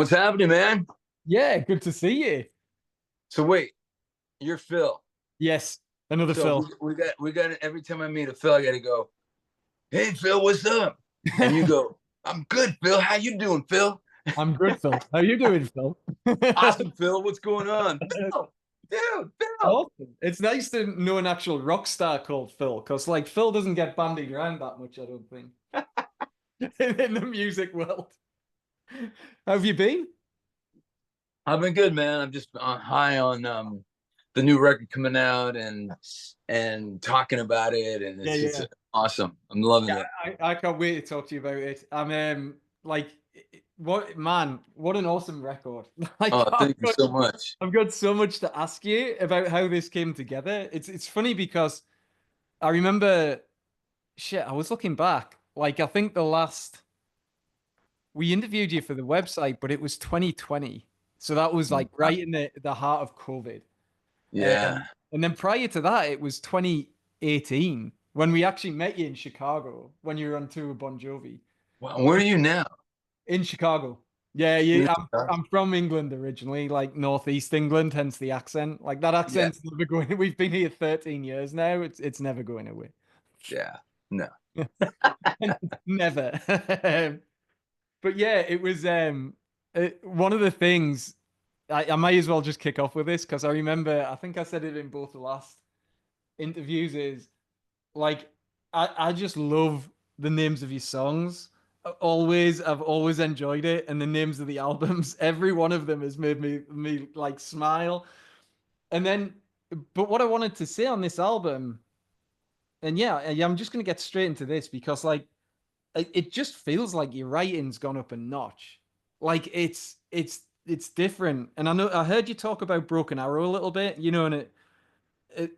What's happening, man? Yeah, good to see you. So wait, you're Phil. Yes, another So Phil. we got every time I meet a Phil, I gotta go, "Hey Phil, what's up?" And you go, "I'm good, Phil. How you doing, Phil?" I'm good, Phil. How you doing, Phil? Awesome, Phil. What's going on? Phil, dude, Phil. Awesome. It's nice to know an actual rock star called Phil, because like Phil doesn't get bandied around that much, I don't think, in the music world. How have you been? I've been good, man. I'm just high on the new record coming out and talking about it, and Yeah, it's yeah. awesome. I'm loving Yeah, it. I can't wait to talk to you about it. I'm like what man, what an awesome record. Like Oh, thank you so much. I've got so much to ask you about how this came together. It's funny because I remember shit, I was looking back. Like, I think the last we interviewed you for the website, but it was 2020. So that was like right in the heart of COVID. Yeah. And then prior to that, it was 2018 when we actually met you in Chicago when you were on tour with Bon Jovi Wow, where are you now? in Chicago. Yeah, You're in I'm from England originally, like Northeast England, hence the accent. Like that Yeah, accent's never going. We've been here 13 years now. It's never going away. yeah. No. Never. But yeah, it was one of the things I might as well just kick off with this because I remember I think I said it in both the last interviews is like I just love the names of your songs. Always, I've always enjoyed it, and the names of the albums, every one of them has made me like smile. And then, but what I wanted to say on this album, and yeah, I'm just gonna get straight into this because like it just feels like your writing's gone up a notch. Like it's different. And I know I heard you talk about Broken Arrow a little bit, and it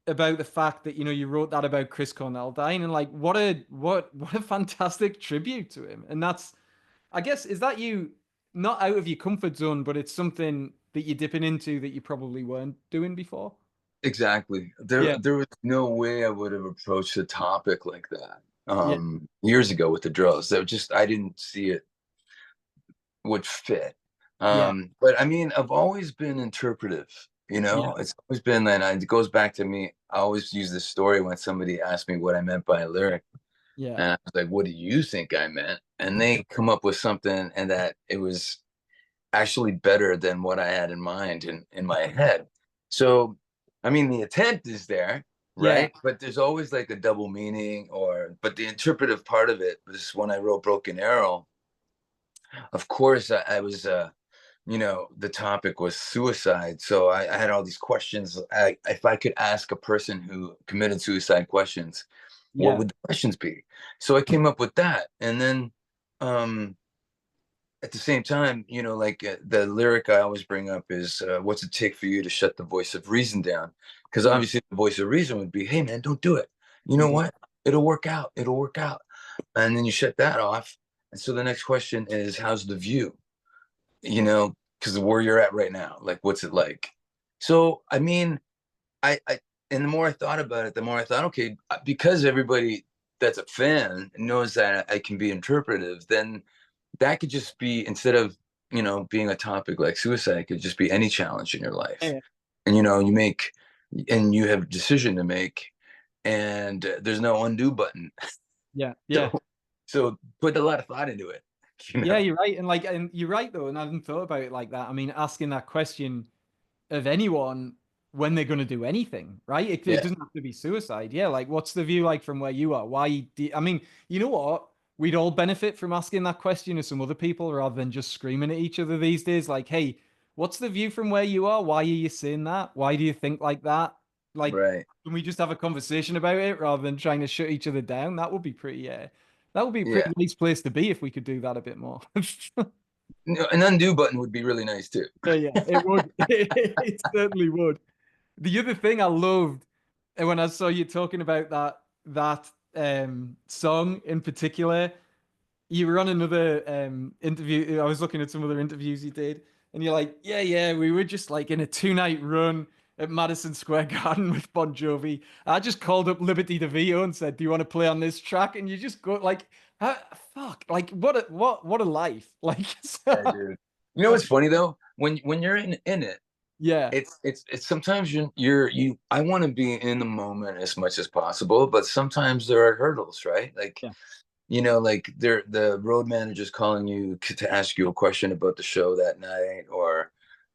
about the fact that you wrote that about Chris Cornell dying, and like what a fantastic tribute to him. And that's I guess is that you not out of your comfort zone, but it's something that you're dipping into that you probably weren't doing before. Exactly. There Yeah, there was no way I would have approached a topic like that yeah, years ago with the drills. That just I didn't see it would fit. yeah, But I mean, I've always been interpretive, you yeah, know, it's always been it goes back to me. I always use this story when somebody asked me what I meant by a lyric. yeah, And I was like, what do you think I meant? And they come up with something and that it was actually better than what I had in mind in my head. So, I mean, the intent is there, yeah, right? But there's always like a double meaning, but the interpretive part of it was when I wrote Broken Arrow. Of course, I was, the topic was suicide. So I had all these questions. If I could ask a person who committed suicide questions, what yeah, would the questions be? So I came up with that. And then, um, at the same time, the lyric I always bring up is, "What's it take for you to shut the voice of reason down?" Because yeah, obviously, the voice of reason would be, "Hey, man, don't do it. You know yeah, what? It'll work out. It'll work out." And then you shut that off. And so the next question is, "How's the view?" Because where you're at right now, like, what's it like? So, I mean, and the more I thought about it, the more I thought, okay, because everybody that's a fan knows that I can be interpretive, then that could just be instead of being a topic like suicide, it could just be any challenge in your life. yeah, And you have a decision to make, and there's no undo button. yeah, So yeah. so put a lot of thought into it. you Yeah, know you're right. And you're right though, and I hadn't thought about it like that. I mean, asking that question of anyone when they're going to do anything, right? It yeah, doesn't have to be suicide. Yeah, like what's the view like from where you are? I mean, you know what? We'd all benefit from asking that question to some other people rather than just screaming at each other these days. Like, hey, what's the view from where you are? Why are you saying that? Why do you think like that? Like, right, can we just have a conversation about it rather than trying to shut each other down? That would be a yeah. pretty nice place to be if we could do that a bit more. No, an undo button would be really nice too. Yeah, yeah, it would. It certainly would. The other thing I loved when I saw you talking about that song in particular, you were on another interview. I was looking at some other interviews you did, and you're like, yeah, yeah, we were just like in a 2 night run at Madison Square Garden with Bon Jovi. I just called up Liberty DeVito and said, "Do you want to play on this track?" And you just go like, fuck, like what a life, like Yeah, so, dude. You know what's funny though? When you're in it, Yeah, it's sometimes you I want to be in the moment as much as possible, but sometimes there are hurdles, right? Like, yeah, like the road manager's calling you to ask you a question about the show that night, or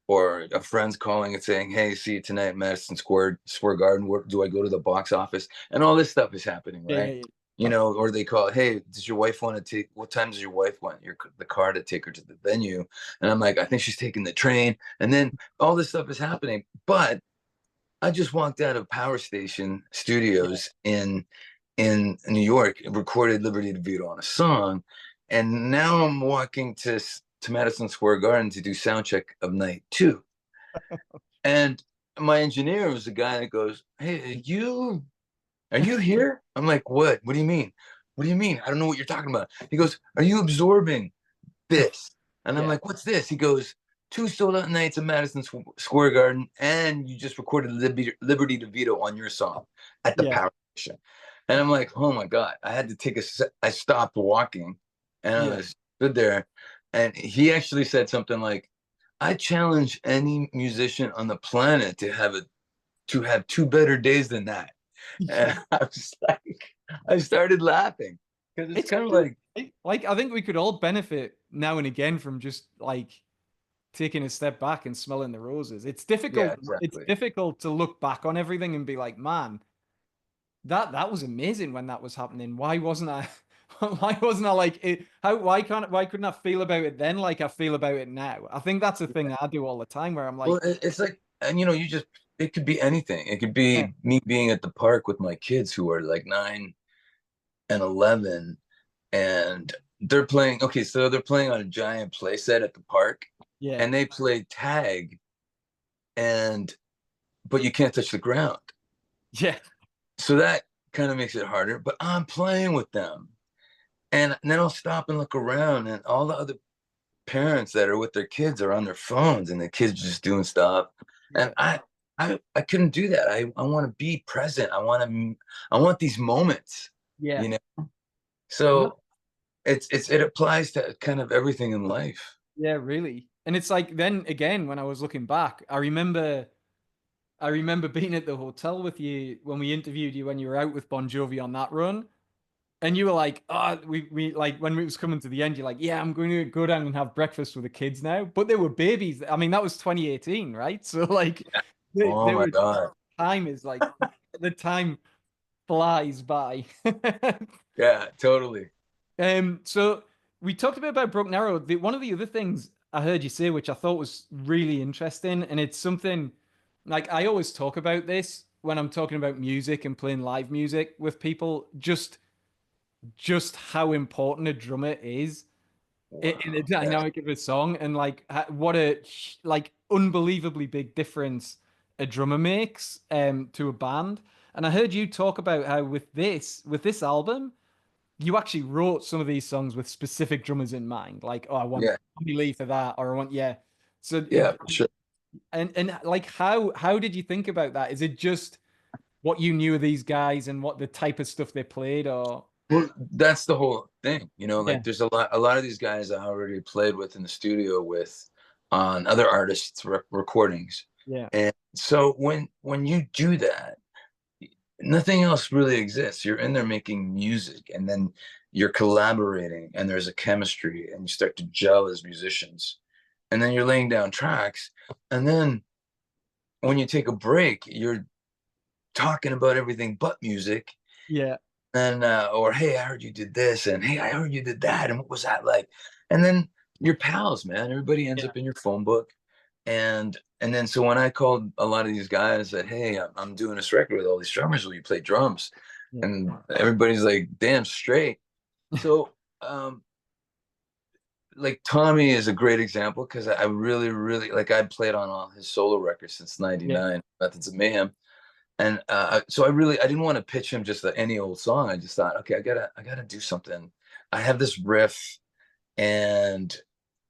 a friend's calling and saying, "Hey, see you tonight at Madison Square Garden. Where do I go to the box office?" And all this stuff is happening, yeah, right? yeah, Or they call, "Hey, does your wife want to take? What time does your wife want the car to take her to the venue?" And I'm like, "I think she's taking the train." And then all this stuff is happening, but I just walked out of Power Station yeah, Studios in New York, recorded Liberty DeVito on a song, and now I'm walking to Madison Square Garden to do sound check of night two. And my engineer was the guy that goes, "Hey, are you here?" I'm like, "What? What do you mean? What do you mean? I don't know what you're talking about." He goes, "Are you absorbing this?" And I'm yeah, like, "What's this?" He goes, "Two sold out nights at Madison Square Garden, and you just recorded Liberty DeVito on your song at the yeah, Power Station." And I'm like, "Oh my God." I had to I stopped walking, and I yeah, stood there, and he actually said something like, "I challenge any musician on the planet to have two better days than that." And yeah. I was like, I started laughing because it's It's kind of actually like, like I think we could all benefit now and again from just like taking a step back and smelling the roses. It's yeah, difficult. It's exactly. difficult to look back on everything and be like, man, that was amazing when that was happening. Why wasn't I? Why wasn't I like it? How? Why couldn't I feel about it then like I feel about it now? I think that's a thing I do all the time where I'm Well, like, it's like, and it could be anything. It could yeah, be me being at the park with my kids who are like 9 and 11, and they're playing. Okay, so they're playing on a giant play set at the park, yeah, and they play tag, and but you can't touch the ground. yeah, So that kind of makes it harder. But I'm playing with them, and then I'll stop and look around, and all the other parents that are with their kids are on their phones, and the kids just doing stuff. And yeah, I couldn't do that. I want to be present. I want these moments, yeah. you know. And that, So it applies to kind of everything in life. yeah, really. And it's like then again when I was looking back, I remember being at the hotel with you when we interviewed you when you were out with Bon Jovi on that run. And you were like, oh, we like when it was coming to the end, you're like, yeah, I'm going to go down and have breakfast with the kids now. But they were babies. I mean, that was 2018, right? So like Oh they my were God. time is like the time flies by. Yeah, totally. So we talked a bit about Broken Arrow. One of the other things I heard you say, which I thought was really interesting, and it's something like I always talk about this when I'm talking about music and playing live music with people, just how important a drummer is in the Wow. Yeah. dynamic of a song, and like what a like unbelievably big difference a drummer makes to a band. And I heard you talk about how with this album you actually wrote some of these songs with specific drummers in mind. Like, oh, I want Yeah. Tommy Lee for that, or I want yeah. So Yeah, for sure. and like how did you think about that? Is it just what you knew of these guys and what the type of stuff they played, or Well, that's the whole thing, yeah, like there's a lot of these guys I already played with in the studio with on other artists' recordings. yeah, And so when you do that, nothing else really exists. You're in there making music, and then you're collaborating, and there's a chemistry, and you start to gel as musicians. And then you're laying down tracks, and then when you take a break, you're talking about everything but music. yeah, And or hey, I heard you did this, and hey, I heard you did that, and what was that like? And then your pals, man, everybody ends yeah, up in your phone book. And then so when I called a lot of these guys, said, "Hey, I'm doing this record with all these drummers, will you play drums?" yeah, And everybody's like, "Damn straight." So like Tommy is a great example because I really, really like, I played on all his solo records since yeah, '99, Methods of Mayhem. And so I didn't want to pitch him just any old song. I just thought, okay, I gotta do something. I have this riff, and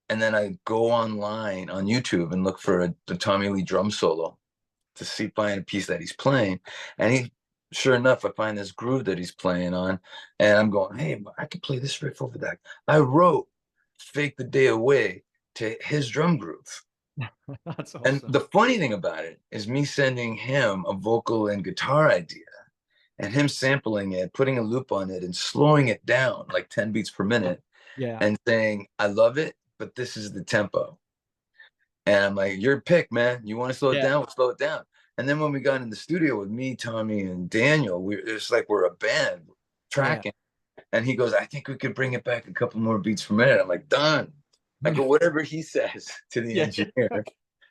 then I go online on YouTube and look for the Tommy Lee drum solo to see find a piece that he's playing. And sure enough, I find this groove that he's playing on, and I'm going, hey, I could play this riff over that. I wrote "Fake the Day Away" to his drum groove. That's And awesome. the funny thing about it is me sending him a vocal and guitar idea and him sampling it, putting a loop on it and slowing it down like 10 beats per minute Yeah. and saying, I love it, but this is the tempo. And I'm like, your pick, man. You want to slow it Yeah. down? We'll slow it down. And then when we got in the studio with me, Tommy, and Daniel, it's like we're a band Yeah. tracking. And he goes, I think we could bring it back a couple more beats per minute. I'm like, done. I go, whatever he says to the Yeah. engineer.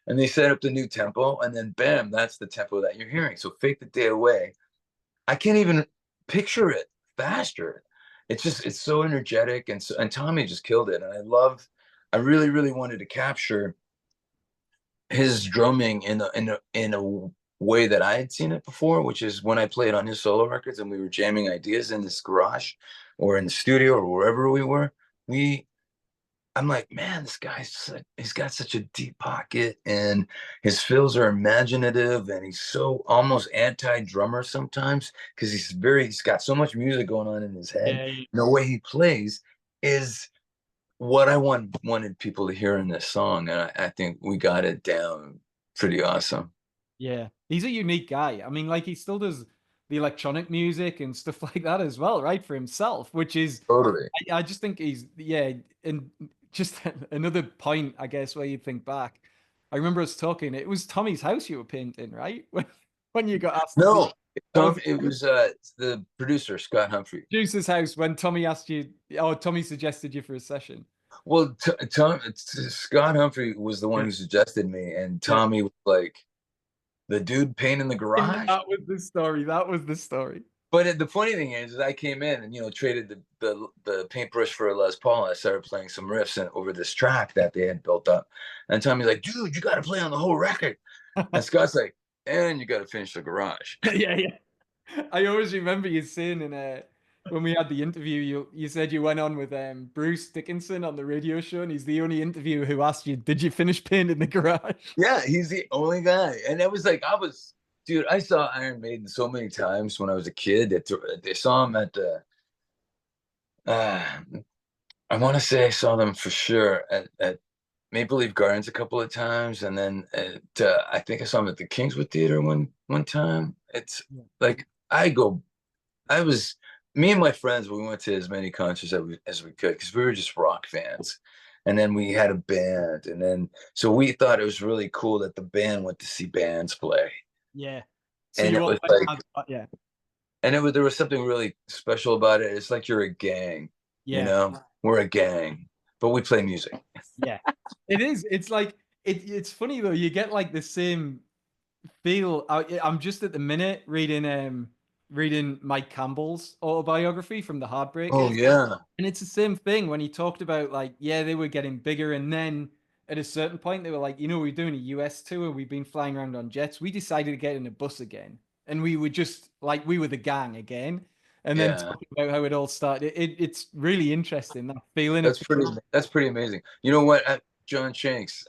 And they set up the new tempo. And then bam, that's the tempo that you're hearing. So Fake the Day Away. I can't even picture it faster. It's just, it's so energetic. And Tommy just killed it. And I really, really wanted to capture his drumming in a way that I had seen it before, which is when I played on his solo records and we were jamming ideas in this garage or in the studio or wherever we were. We I'm like, man, he's got such a deep pocket and his fills are imaginative and he's so almost anti-drummer sometimes because he's got so much music going on in his head. Yeah. And the way he plays is what I wanted people to hear in this song, and I think we got it down pretty awesome. Yeah. He's a unique guy. I mean, like he still does the electronic music and stuff like that as well, right? For himself, which is Totally. I just think he's yeah, and just another point, I guess, where you think back. I remember us talking. It was Tommy's house you were painting, right? When you got asked to do No, that was It was the producer Scott Humphrey. Juice's house when Tommy asked you. Oh, Tommy suggested you for a session. Well, Scott Humphrey was the one Yeah, who suggested me, and yeah. Tommy was like the dude painting the And garage. that was the story. That was the story. But the funny thing is I came in and traded the paintbrush for a Les Paul. And I started playing some riffs over this track that they had built up, and Tommy's like, "Dude, you got to play on the whole record." And Scott's like, "And you got to finish the garage." Yeah, yeah. I always remember you saying in when we had the interview, you said you went on with Bruce Dickinson on the radio show, and he's the only interviewer who asked you, "Did you finish painting the garage?" Yeah, he's the only guy. And it was like dude, I saw Iron Maiden so many times when I was a kid. They saw him at the uh, I want to say I saw them for sure at Maple Leaf Gardens a couple of times, and then I think I saw him at the Kingswood Theater one time. It's Yeah. like I was me and my friends. We went to as many concerts as we could because we were just rock fans, and then we had a band, and then so we thought it was really cool that the band went to see bands play, Yeah. So and you it all was like, yeah, there was something really special about it. It's like you're a gang, yeah, we're a gang, but we play music. yeah. It is. It's like it's funny though. You get like the same feel. I'm just at the minute reading Mike Campbell's autobiography from the Oh Heartbreakers. yeah, And it's the same thing when he talked about like, yeah, they were getting bigger, and then at a certain point they were like, we're doing a US tour, we've been flying around on jets. We decided to get in a bus again, and we were just like we were the gang again. And then yeah. talking about how it all started, it's really interesting that feeling of That's pretty amazing. You know what? John Shanks,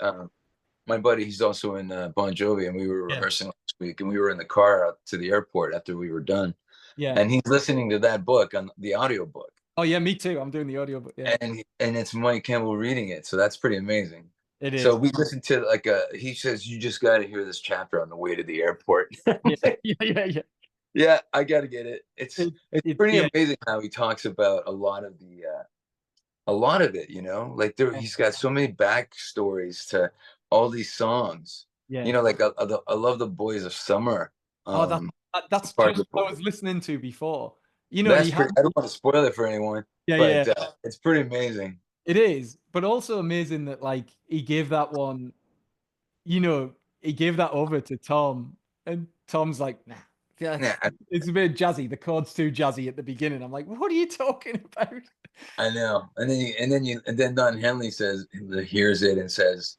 my buddy, he's also in Bon Jovi, and we were yeah, rehearsing last week, and we were in the car out to the airport after we were done, yeah. and he's listening to that book on the audio book, Oh yeah, me too. I'm doing the audio, but yeah, and it's Mike Campbell reading it, so that's pretty amazing. it So is. we listened to he says you just got to hear this chapter on the way to the airport. Yeah, yeah, yeah, yeah. Yeah, I got to get it. It's pretty Yeah, amazing how he talks about a lot of it, like he's got so many backstories to all these songs. yeah. Like I love the Boys of Summer. Oh, Um, that's part of just the what I book. was listening to before. That's He had pretty. I don't want to spoil it for anyone, yeah, yeah. but it's pretty amazing. It is, but also amazing that like he gave that one, you know, he gave that over to Tom, and Tom's like, nah, Yeah, that's it's a bit jazzy. The chord's too jazzy at the beginning. I'm like, what are you talking about? I know. And then Don Henley hears it and says,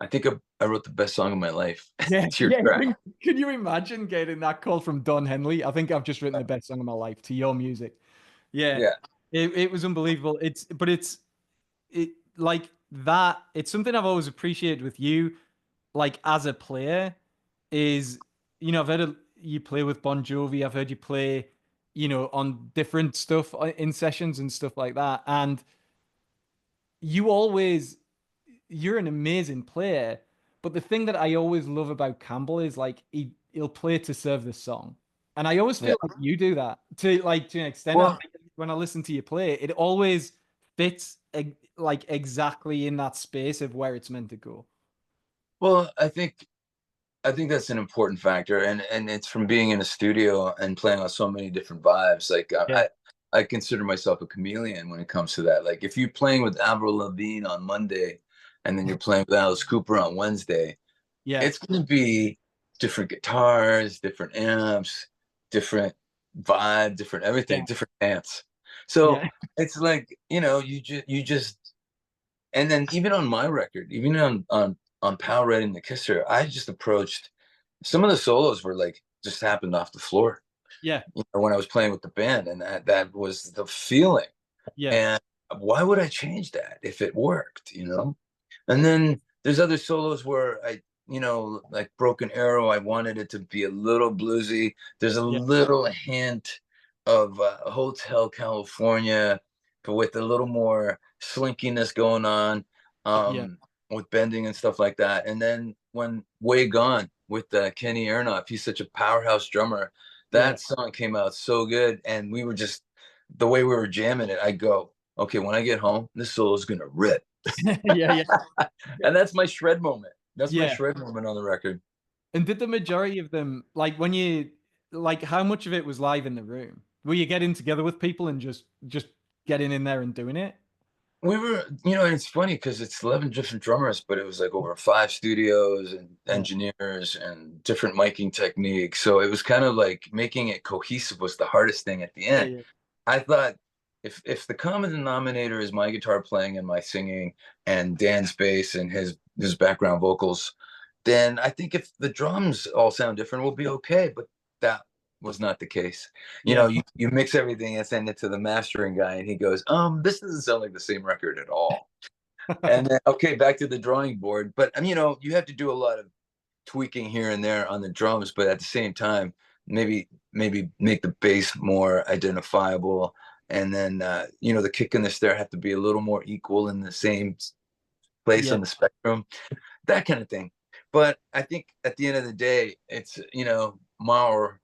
I think I wrote the best song of my life. Yeah, It's your yeah. track. Can you imagine getting that call from Don Henley? I think I've just written the best song of my life to your music. Yeah, Yeah, it was unbelievable. It like that. It's something I've always appreciated with you, like as a player, is I've heard you play with Bon Jovi. I've heard you play, on different stuff in sessions and stuff like that. And you always you're an amazing player, but the thing that I always love about Campbell is like he'll play to serve the song. And I always Yeah. feel like you do that to an extent. Well, When I listen to you play, it always fits like exactly in that space of where it's meant to go. I think that's an important factor, and it's from being in a studio and playing on so many different vibes. Like Yeah. I consider myself a chameleon when it comes to that. Like if you're playing with Avril Lavigne on Monday, and then you're playing with Alice Cooper on Wednesday, Yeah. it's going to be different guitars, different amps, different vibe, different everything, Yeah. different dance. So Yeah. it's like you just and then even on my record, even on Pow Right and the Kisser, I just approached some of the solos were like just happened off the floor. Yeah. When I was playing with the band, and that was the feeling. Yeah. And why would I change that if it worked? And then there's other solos where like Broken Arrow, I wanted it to be a little bluesy. There's a Yeah. little hint of Hotel California, but with a little more slinkiness going on, Yeah. with bending and stuff like that. And then when Way Gone with Kenny Aronoff, he's such a powerhouse drummer. Yeah. That song came out so good, and we were just the way we were jamming it. I go, okay, when I get home, this solo is gonna rip. Yeah. Yeah. And that's my shred moment. That's my Yeah. shred moment on the record. And did the majority of them like when you like how much of it was live in the room? Were you getting together with people and just getting in there and doing it? We were, and it's funny because it's 11 different drummers, but it was like over 5 studios and Yeah. engineers and different miking techniques. So it was kind of like making it cohesive was the hardest thing at the Yeah. end. Yeah. I thought if the common denominator is my guitar playing and my singing and Dan's bass and his background vocals, then I think if the drums all sound different, we'll be okay. But that was not the case. Yeah. You mix everything and send it to the mastering guy, and he goes, this doesn't sound like the same record at all. And then okay, back to the drawing board. But you have to do a lot of tweaking here and there on the drums, but at the same time, maybe make the bass more identifiable, and then the kick and the snare have to be a little more equal in the same place Yeah. on the spectrum, that kind of thing. But I think at the end of the day, it's Mauer,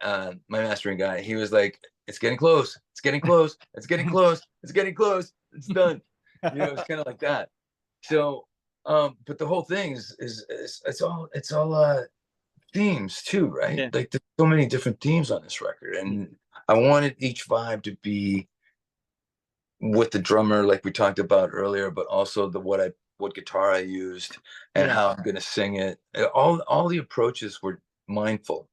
my mastering guy. He was like, "It's getting close. It's getting close. It's getting close. It's getting close. It's done." It's kind of like that. So, but the whole thing is it's all themes too, right? Yeah. Like there's so many different themes on this record, and I wanted each vibe to be with the drummer, like we talked about earlier, but also what guitar I used and Yeah. how I'm gonna sing it. All the approaches were mindful,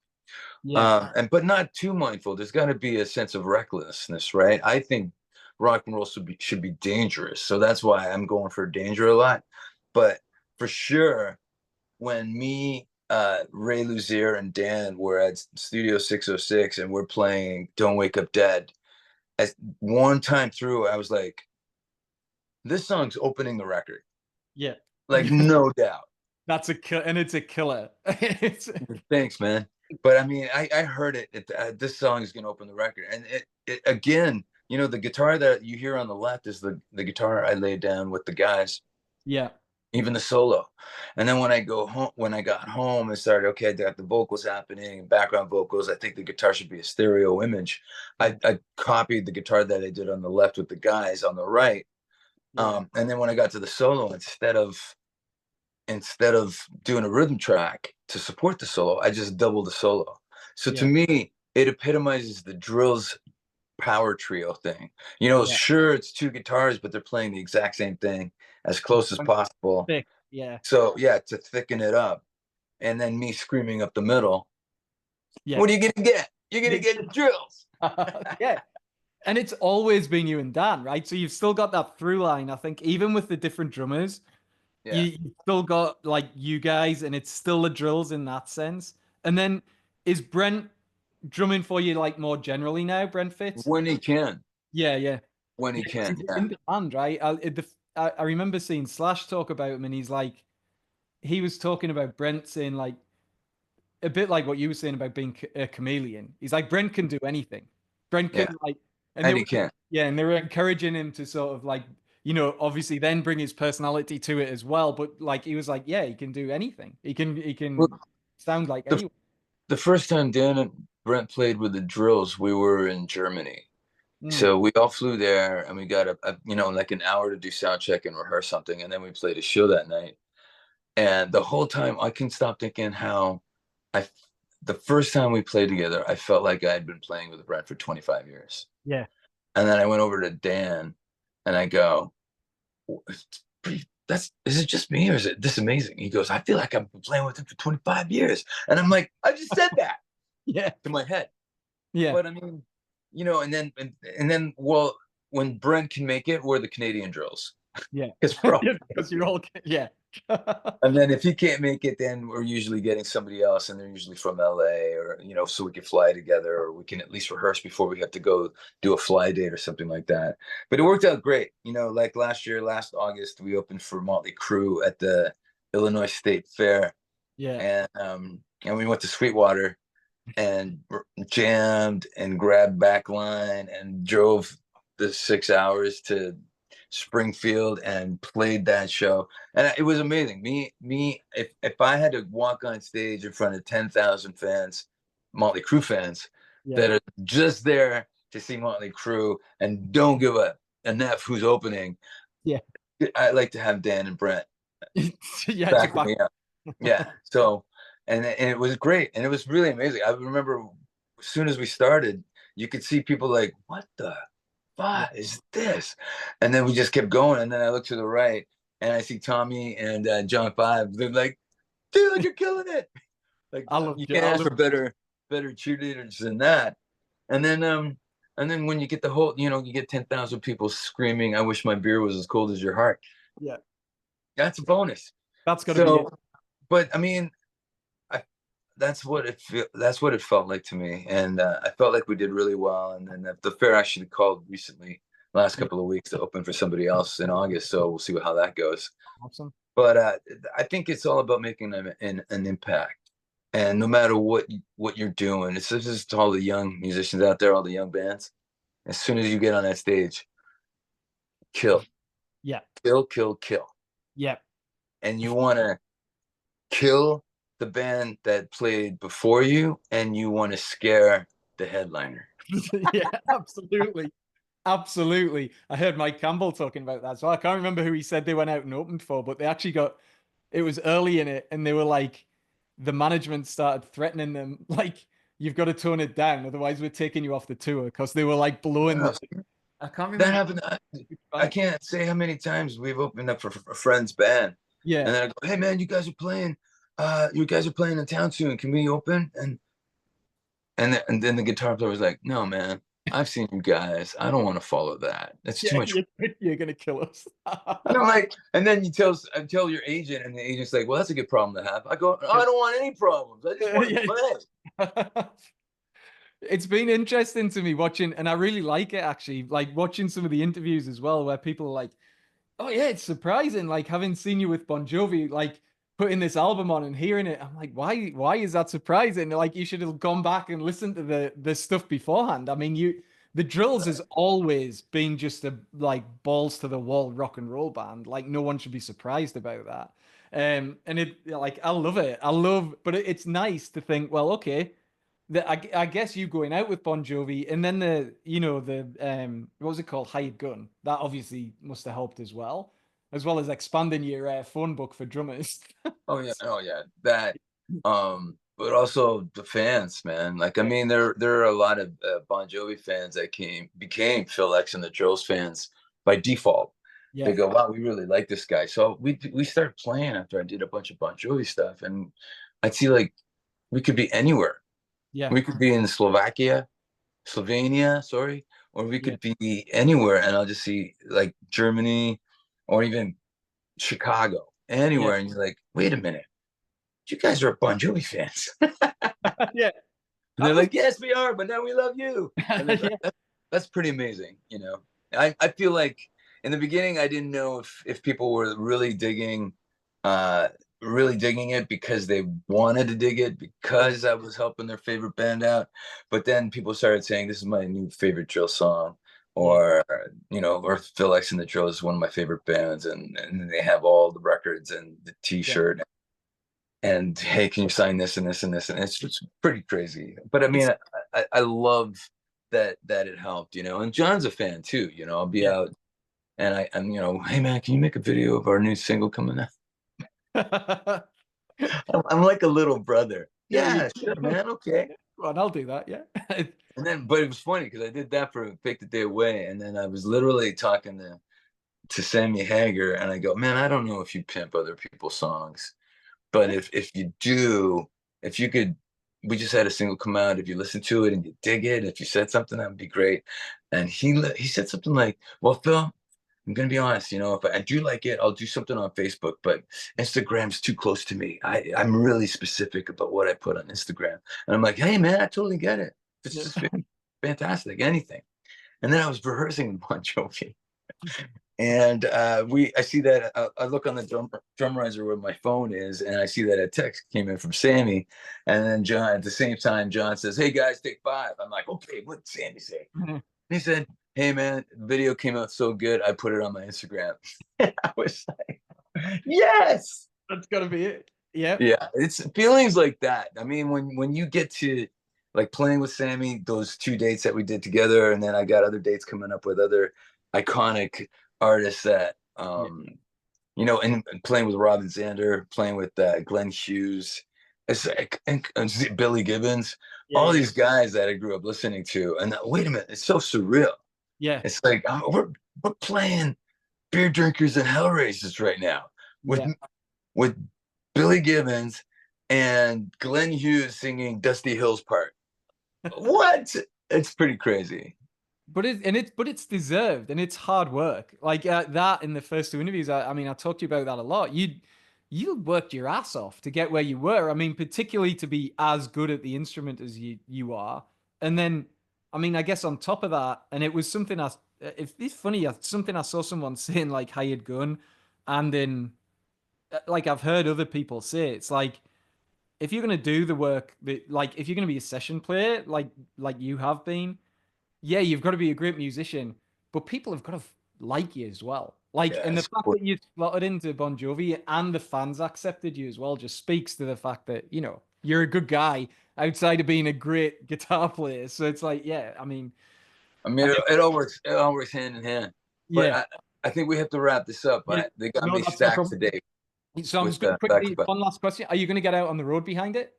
Yeah. and but not too mindful. There's got to be a sense of recklessness, right? I think rock and roll should be dangerous, so that's why I'm going for danger a lot. But for sure, when me, Ray Luzier, and Dan were at Studio 606 and we're playing "Don't Wake Up Dead," as one time through, I was like, "This song's opening the record, Yeah. like no doubt." That's a kill, and it's a killer. It's Thanks, man. But I mean, I heard it. This song is gonna open the record, and it again. The guitar that you hear on the left is the guitar I laid down with the guys, yeah. even the solo. And then when I got home and started, okay, I got the vocals happening, background vocals. I think the guitar should be a stereo image. Yeah. I copied the guitar that I did on the left with the guys on the right. Yeah. And then when I got to the solo, instead of doing a rhythm track to support the solo, I just doubled the solo. So to Yeah. me, it epitomizes the drill's power trio thing. Yeah. Sure, it's two guitars, but they're playing the exact same thing as close as possible. Thick. Yeah. So yeah, to thicken it up, and then me screaming up the middle. Yeah. What are you gonna get? You're gonna get drills. Yeah. And it's always been you and Dan, right? So you've still got that through line, I think, even with the different drummers, Yeah. you've still got like you guys, and it's still the drills in that sense. And then is Brent drumming for you like more generally now, Brent Fitz? When he can. Yeah, yeah. When he Yeah, 'cause can. he's Yeah. in the band, right? I remember seeing Slash talk about him, and he's like, he was talking about Brent saying like a bit like what you were saying about being a chameleon. He's like Brent can do anything. Brent Yeah. can like, and they And were he can. yeah, and they were encouraging him to sort of like obviously then bring his personality to it as well. But like he was like, yeah, he can do anything. He Well, can sound like the anyone. the first time Dan and Brent played with the Drills, we were in Germany. Mm, So we all flew there and we got like an hour to do sound check and rehearse something. And then we played a show that night. And the whole time I couldn't stop thinking how I, the first time we played together, I felt like I had been playing with Brent for 25 years. yeah, And then I went over to Dan and I go, is it just me or is it this amazing? He goes, I feel like I've been playing with him for 25 years. And I'm like, I just said that yeah, to my head. yeah, But I mean, and then well, when Brent can make it, we're the Canadian Drills. yeah. Because we're all Because you're all, yeah, and then if he can't make it, then we're usually getting somebody else, and they're usually from LA, or so we can fly together, or we can at least rehearse before we have to go do a fly date or something like that. But it worked out great. Like last year, last August, we opened for Motley Crue at the Illinois State Fair, yeah, and we went to Sweetwater and jammed and grabbed back line and drove the 6 hours to Springfield and played that show. And it was amazing. If I had to walk on stage in front of 10,000 fans, Motley Crue fans, yeah, that are just there to see Motley Crue and don't give an F who's opening, yeah, I like to have Dan and Brent yeah. To backing back. me up. Yeah. So, and it was great, and it was really amazing. I remember as soon as we started, you could see people like, "What the Yeah, fuck is this?" And then we just kept going, and then I look to the right, and I see Tommy and John Five. They're like, "Dude, you're killing it!" Like you can't I ask love, for better cheerleaders than that. And then when you get you get 10,000 people screaming, "I wish my beer was as cold as your heart." yeah. That's a bonus. That's got to be it. So, but I mean, I, that's what it felt like to me, and I felt like we did really well. And then the fair actually called recently, last Yeah, couple of weeks, to open for somebody else in August. So we'll see how that goes. awesome. But I think it's all about making an impact, and no matter what you're doing, it's just to all the young musicians out there, all the young bands. As soon as you get on that stage, kill, Yeah, kill, kill, kill, yeah, and you want to kill the band that played before you, and you want to scare the headliner. yeah. Absolutely, absolutely. I heard Mike Campbell talking about that, so I can't remember who he said they went out and opened for, but they actually got. It was early in it, and they were like, the management started threatening them, like, you've got to tone it down, otherwise we're taking you off the tour because they were like blowing the. I can't That remember. happened. I can't say how many times we've opened up for a friend's band, Yeah, and then I go, "Hey man, you guys are playing in town soon. Can we open?" And then the guitar player was like, "No man, I've seen you guys. I don't want to follow that. That's too yeah, much." you're gonna kill us. And I'm like, and then I tell your agent, and the agent's like, "Well, that's a good problem to have." I go, "I don't want any problems. I just want to Yeah. play." It's been interesting to me watching, and I really like it actually, like watching some of the interviews as well, where people are like, "Oh yeah, it's surprising." Like having seen you with Bon Jovi, like putting this album on and hearing it, I'm like, why is that surprising? Like you should have gone back and listened to the stuff beforehand. I mean, the Drills has always been just a like balls to the wall rock and roll band. Like no one should be surprised about that. And it like I love it. But it's nice to think, well, okay. I guess you going out with Bon Jovi and then the what was it called, Hired Gun, that obviously must have helped as well as expanding your phone book for drummers. Oh yeah, that. But also the fans, man. Like, I Yeah, mean, there are a lot of Bon Jovi fans that became Phil X and the Drills fans by default. They yeah, go, "Wow, we really like this guy." So we started playing after I did a bunch of Bon Jovi stuff, and I'd see like we could be anywhere. yeah, We could be in Slovenia, sorry, or we yeah, could be anywhere, and I'll just see like Germany, or even Chicago, yeah, anywhere, and you're like, "Wait a minute, you guys are Bon Jovi fans." yeah. And That they're must, like, "Yes, we are, but now we love you." And then yeah, that's pretty amazing. I feel like in the beginning I didn't know if people were uh really digging it because they wanted to dig it yeah, because I was helping their favorite band out. But then people started saying this is my new favorite drill song. Yeah. or or Phil X and the Drills is one of my favorite bands, and they have all the records and the Yeah. T-shirt, and hey, can you sign this and this and this, and it's just pretty crazy. But I mean, It's I love that it helped, and John's a fan too. I'll be yeah. out and I'm, hey man, can you make a video of our new single coming out? I'm like a little brother. Yeah, you Yeah, sure, man. Okay. go on, I'll do that, yeah. And then, but it was funny because I did that for Fake the Day Away, and then I was literally talking to Sammy Hagar, and I go, man, I don't know if you pimp other people's songs, but if you do, if you could, we just had a single come out. If you listen to it and you dig it, if you said something, that would be great. And he said something like, well, Phil, I'm gonna be honest, if I do like it, I'll do something on Facebook, but Instagram's too close to me. I'm really specific about what I put on Instagram. And I'm like, hey man, I totally get it. It's Yeah. just fantastic, anything. And then I was rehearsing with Bon Jovi. And I see that I look on the drum riser where my phone is, and I see that a text came in from Sammy, and then John at the same time John says, "Hey guys, take five." I'm like, "Okay, what did Sammy say?" He said, "Hey man, the video came out so good, I put it on my Instagram." I was like, "Yes." That's gotta be it. Yep. Yeah, it's feelings like that. I mean, when you get to like playing with Sammy, those two dates that we did together, and then I got other dates coming up with other iconic artists that Yeah. and playing with Robin Zander, playing with Glenn Hughes, it's like, and Billy Gibbons, Yeah, all yeah. these guys that I grew up listening to, and wait a minute, it's so surreal. Yeah. It's like we're playing beer drinkers and hell races right now with Yeah. with Billy Gibbons and Glenn Hughes singing Dusty Hill's part. What? It's pretty crazy. But it's deserved and it's hard work. Like that in the first two interviews, I mean, I talked to you about that a lot. You worked your ass off to get where you were. I mean, particularly to be as good at the instrument as you are. And then, I mean, I guess on top of that, and it was something it's funny, something I saw someone saying like hired gun, and then like I've heard other people say it's like if you're gonna do the work that like if you're gonna be a session player like you have been, yeah, you've got to be a great musician, but people have got to like you as well. Like, Yeah, and the it's fact cool. that you slotted into Bon Jovi and the fans accepted you as well just speaks to the fact that, you're a good guy outside of being a great guitar player. So it's like, yeah, I mean, I mean, I it, think, it all works. It all works hand in hand. But yeah, I think we have to wrap this up. yeah, They got no, me that's no stacked problem. today So I'm with just going to back to quickly, back. one last question. Are you going to get out on the road behind it?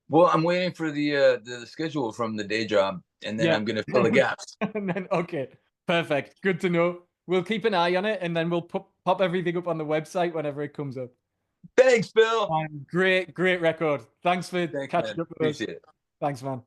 Well, I'm waiting for the schedule from the day job, and then Yeah. I'm gonna fill the gaps. And then, okay, perfect. Good to know. We'll keep an eye on it and then we'll pop everything up on the website whenever it comes up. Thanks, Bill. Great, great record. Thanks for Thanks, man. catching up with us. Appreciate it. Thanks, man.